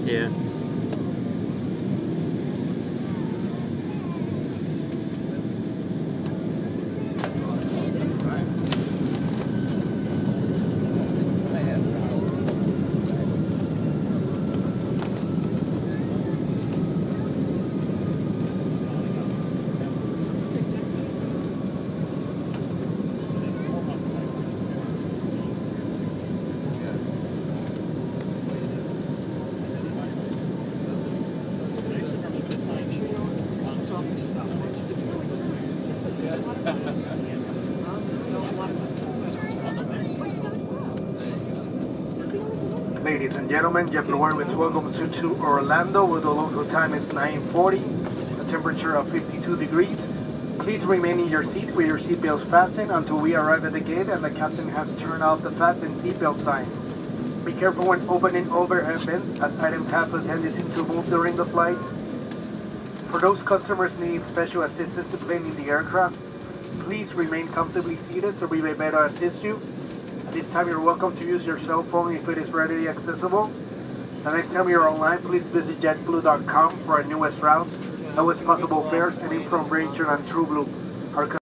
here. Ladies and gentlemen, JetBlue Airways welcomes you to Orlando, where the local time is 9:40, a temperature of 52 degrees. Please remain in your seat with your seatbelts fastened until we arrive at the gate and the captain has turned off the fasten seatbelt sign. Be careful when opening overhead vents, as items have a tendency to move during the flight. For those customers needing special assistance to planing the aircraft, please remain comfortably seated so we may better assist you. At this time, you're welcome to use your cell phone if it is readily accessible. The next time you're online, please visit JetBlue.com for our newest routes, lowest possible fares, and information on TrueBlue. Our